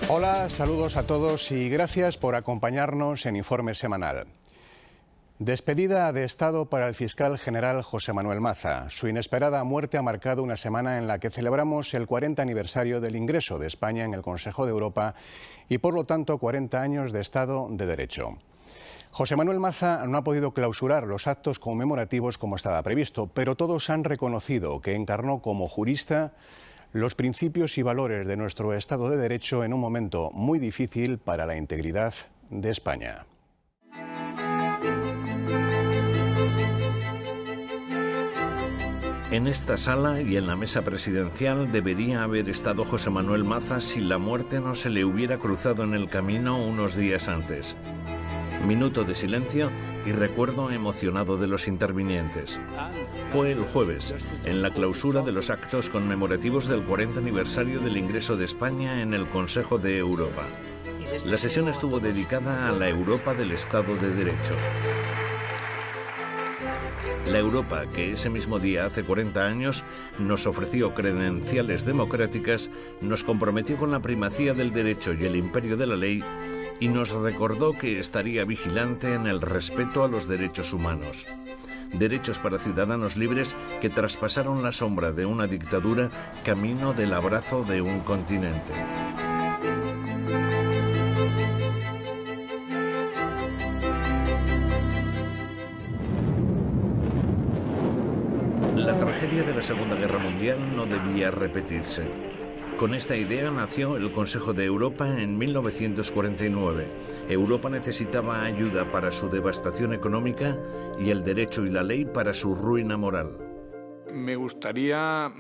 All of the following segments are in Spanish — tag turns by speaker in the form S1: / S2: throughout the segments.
S1: Hola, saludos a todos y gracias por acompañarnos en Informe Semanal. Despedida de Estado para el fiscal general José Manuel Maza. Su inesperada muerte ha marcado una semana en la que celebramos el 40 aniversario del ingreso de España en el Consejo de Europa y, por lo tanto, 40 años de Estado de Derecho. José Manuel Maza no ha podido clausurar los actos conmemorativos como estaba previsto, pero todos han reconocido que encarnó como jurista los principios y valores de nuestro Estado de Derecho en un momento muy difícil para la integridad de España.
S2: En esta sala y en la mesa presidencial debería haber estado José Manuel Maza si la muerte no se le hubiera cruzado en el camino unos días antes. Minuto de silencio y recuerdo emocionado de los intervinientes. Fue el jueves, en la clausura de los actos conmemorativos del 40 aniversario del ingreso de España en el Consejo de Europa. La sesión estuvo dedicada a la Europa del Estado de Derecho. La Europa que ese mismo día, hace 40 años, nos ofreció credenciales democráticas, nos comprometió con la primacía del derecho y el imperio de la ley y nos recordó que estaría vigilante en el respeto a los derechos humanos. Derechos para ciudadanos libres que traspasaron la sombra de una dictadura camino del abrazo de un continente. La tragedia de la Segunda Guerra Mundial no debía repetirse. Con esta idea nació el Consejo de Europa en 1949. Europa necesitaba ayuda para su devastación económica y el derecho y la ley para su ruina moral.
S3: Me gustaría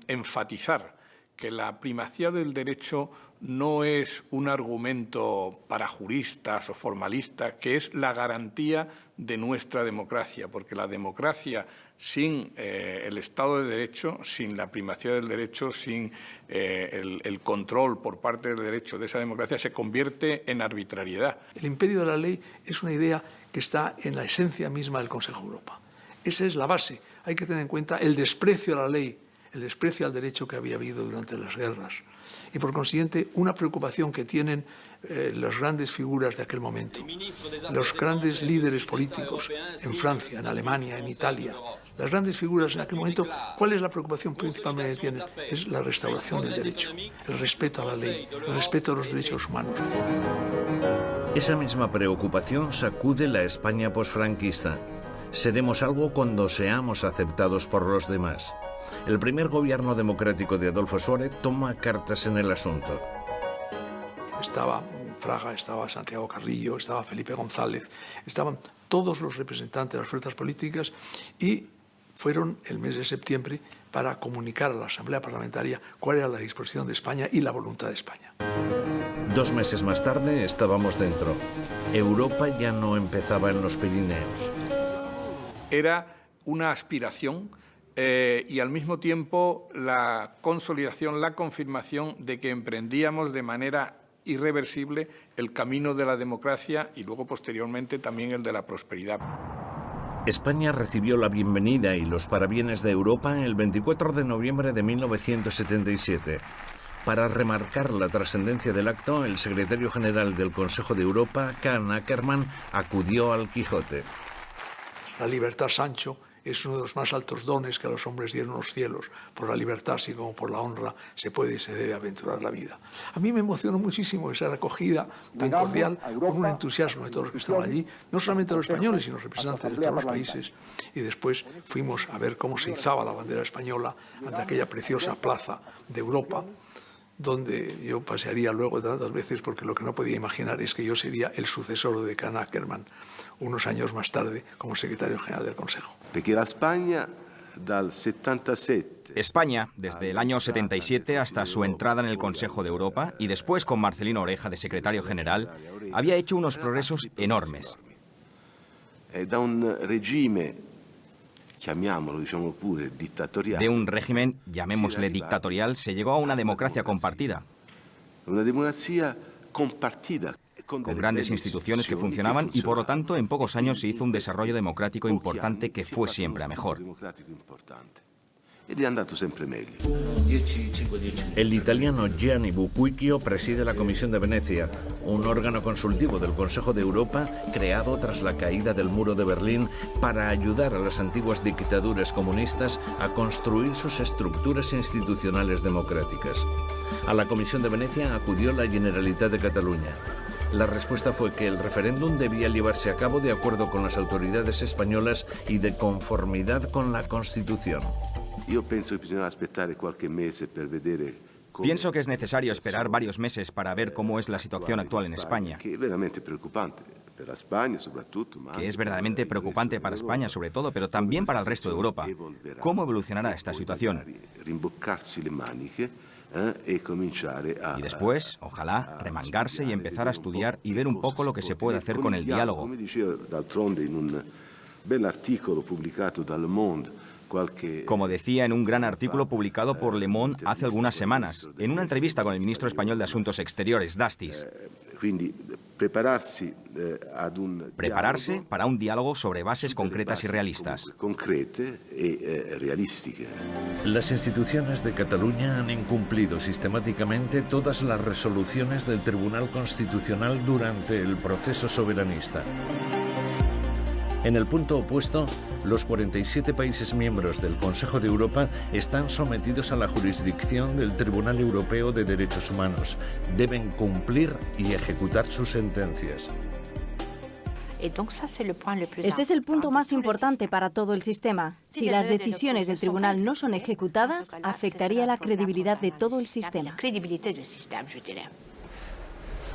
S3: enfatizar que la primacía del derecho no es un argumento para juristas o formalistas, que es la garantía de nuestra democracia, porque la democracia sin el Estado de Derecho, sin la primacía del derecho, sin el control por parte del derecho de esa democracia, se convierte en arbitrariedad.
S4: El imperio de la ley es una idea que está en la esencia misma del Consejo de Europa. Esa es la base. Hay que tener en cuenta el desprecio a la ley, el desprecio al derecho que había habido durante las guerras. Y por consiguiente, una preocupación que tienen las grandes figuras de aquel momento, los grandes líderes políticos en Francia, en Alemania, en Italia, las grandes figuras en aquel momento, ¿cuál es la preocupación principalmente que tienen? Es la restauración del derecho, el respeto a la ley, el respeto a los derechos humanos.
S2: Esa misma preocupación sacude la España posfranquista. Seremos algo cuando seamos aceptados por los demás. El primer gobierno democrático de Adolfo Suárez toma cartas en el asunto.
S4: Estaba Fraga, estaba Santiago Carrillo, estaba Felipe González, estaban todos los representantes de las fuerzas políticas y fueron el mes de septiembre para comunicar a la Asamblea Parlamentaria cuál era la disposición de España y la voluntad de España.
S2: 2 meses más tarde estábamos dentro. Europa ya no empezaba en los Pirineos.
S3: Era una aspiración y al mismo tiempo la consolidación, la confirmación de que emprendíamos de manera irreversible el camino de la democracia y luego posteriormente también el de la prosperidad.
S2: España recibió la bienvenida y los parabienes de Europa el 24 de noviembre de 1977. Para remarcar la trascendencia del acto, el secretario general del Consejo de Europa, Kahn Ackerman, acudió al Quijote.
S4: La libertad, Sancho, es uno de los más altos dones que a los hombres dieron los cielos. Por la libertad, así como por la honra, se puede y se debe aventurar la vida. A mí me emocionó muchísimo esa acogida tan cordial, con un entusiasmo de todos los que estaban allí, no solamente los españoles, sino los representantes de todos los países. Y después fuimos a ver cómo se izaba la bandera española ante aquella preciosa plaza de Europa, donde yo pasearía luego tantas veces, porque lo que no podía imaginar es que yo sería el sucesor de Kahn Ackerman unos años más tarde como secretario general del Consejo.
S5: España, desde el año 77 hasta su entrada en el Consejo de Europa y después con Marcelino Oreja de secretario general, había hecho unos progresos enormes. De un régimen, llamémosle dictatorial, se llegó a una democracia compartida. Una democracia compartida. Con grandes instituciones que funcionaban y, por lo tanto, en pocos años se hizo un desarrollo democrático importante que fue siempre a mejor.
S2: El italiano Gianni Buquicchio preside la Comisión de Venecia, un órgano consultivo del Consejo de Europa creado tras la caída del muro de Berlín para ayudar a las antiguas dictaduras comunistas a construir sus estructuras institucionales democráticas. A la Comisión de Venecia acudió la Generalitat de Cataluña. La respuesta fue que el referéndum debía llevarse a cabo de acuerdo con las autoridades españolas y de conformidad con la Constitución.
S5: Pienso que es necesario esperar varios meses para ver cómo es la situación actual en España, que es verdaderamente preocupante para España sobre todo, pero también para el resto de Europa. ¿Cómo evolucionará esta situación? Y después, ojalá, remangarse y empezar a estudiar y ver un poco lo que se puede hacer con el diálogo. Como decía en un gran artículo publicado por Le Monde hace algunas semanas, en una entrevista con el ministro español de Asuntos Exteriores, Dastis. Prepararse para un diálogo sobre bases concretas y realistas.
S2: Las instituciones de Cataluña han incumplido sistemáticamente todas las resoluciones del Tribunal Constitucional durante el proceso soberanista. En el punto opuesto, los 47 países miembros del Consejo de Europa están sometidos a la jurisdicción del Tribunal Europeo de Derechos Humanos. Deben cumplir y ejecutar sus sentencias.
S6: Este es el punto más importante para todo el sistema. Si las decisiones del tribunal no son ejecutadas, afectaría la credibilidad de todo el sistema.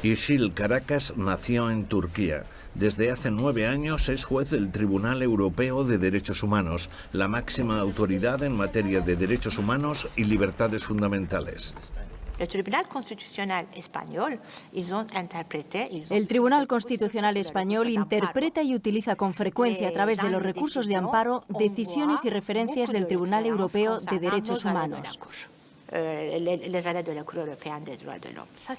S2: Işıl Karakas nació en Turquía. Desde hace 9 años es juez del Tribunal Europeo de Derechos Humanos, la máxima autoridad en materia de derechos humanos y libertades fundamentales.
S6: El Tribunal Constitucional Español interpreta y utiliza con frecuencia a través de los recursos de amparo decisiones y referencias del Tribunal Europeo de Derechos Humanos.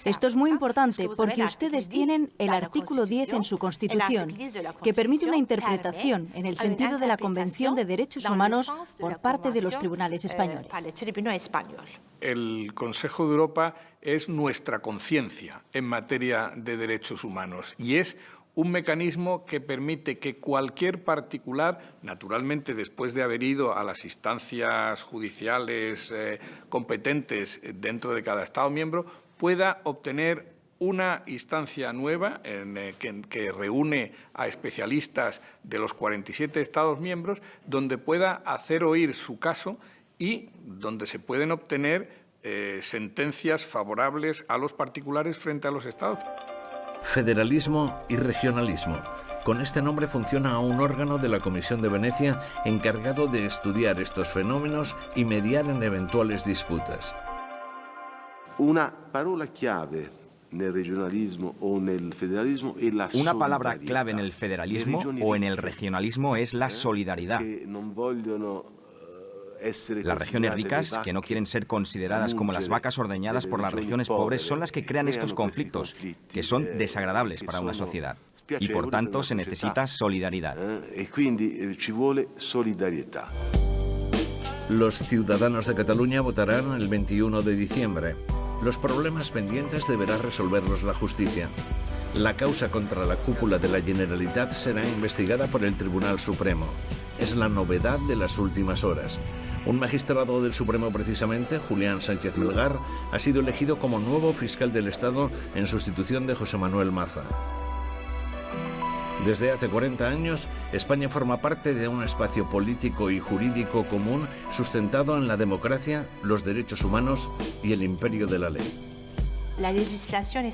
S6: Esto es muy importante porque ustedes tienen el artículo 10 en su Constitución, que permite una interpretación en el sentido de la Convención de Derechos Humanos por parte de los tribunales españoles.
S3: El Consejo de Europa es nuestra conciencia en materia de derechos humanos y es un mecanismo que permite que cualquier particular, naturalmente después de haber ido a las instancias judiciales competentes dentro de cada Estado miembro, pueda obtener una instancia nueva que reúne a especialistas de los 47 Estados miembros, donde pueda hacer oír su caso y donde se pueden obtener sentencias favorables a los particulares frente a los Estados.
S2: Federalismo y regionalismo. Con este nombre funciona un órgano de la Comisión de Venecia encargado de estudiar estos fenómenos y mediar en eventuales disputas.
S7: Una palabra clave en el regionalismo o en el federalismo es la solidaridad.
S5: Una palabra clave en el federalismo o en el regionalismo es la solidaridad. Las regiones ricas, que no quieren ser consideradas como las vacas ordeñadas por las regiones pobres, son las que crean estos conflictos, que son desagradables para una sociedad. Y por tanto se necesita solidaridad.
S2: Los ciudadanos de Cataluña votarán el 21 de diciembre. Los problemas pendientes deberá resolverlos la justicia. La causa contra la cúpula de la Generalitat será investigada por el Tribunal Supremo. Es la novedad de las últimas horas. Un magistrado del Supremo, precisamente, Julián Sánchez Melgar, ha sido elegido como nuevo fiscal del Estado en sustitución de José Manuel Maza. Desde hace 40 años, España forma parte de un espacio político y jurídico común sustentado en la democracia, los derechos humanos y el imperio de la ley.
S6: La legislación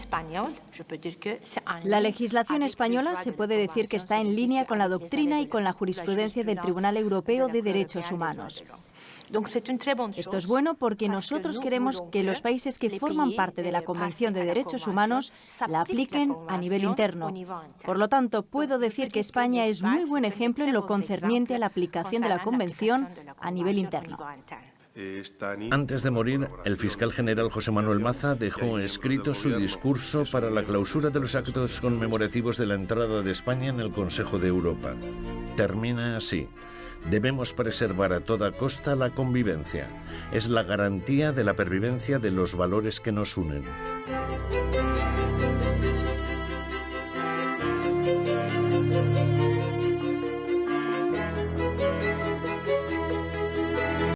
S6: española se puede decir que está en línea con la doctrina y con la jurisprudencia del Tribunal Europeo de Derechos Humanos. Esto es bueno porque nosotros queremos que los países que forman parte de la Convención de Derechos Humanos la apliquen a nivel interno. Por lo tanto, puedo decir que España es muy buen ejemplo en lo concerniente a la aplicación de la Convención a nivel interno.
S2: Antes de morir, el fiscal general José Manuel Maza dejó escrito su discurso para la clausura de los actos conmemorativos de la entrada de España en el Consejo de Europa. Termina así: Debemos preservar a toda costa la convivencia. Es la garantía de la pervivencia de los valores que nos unen.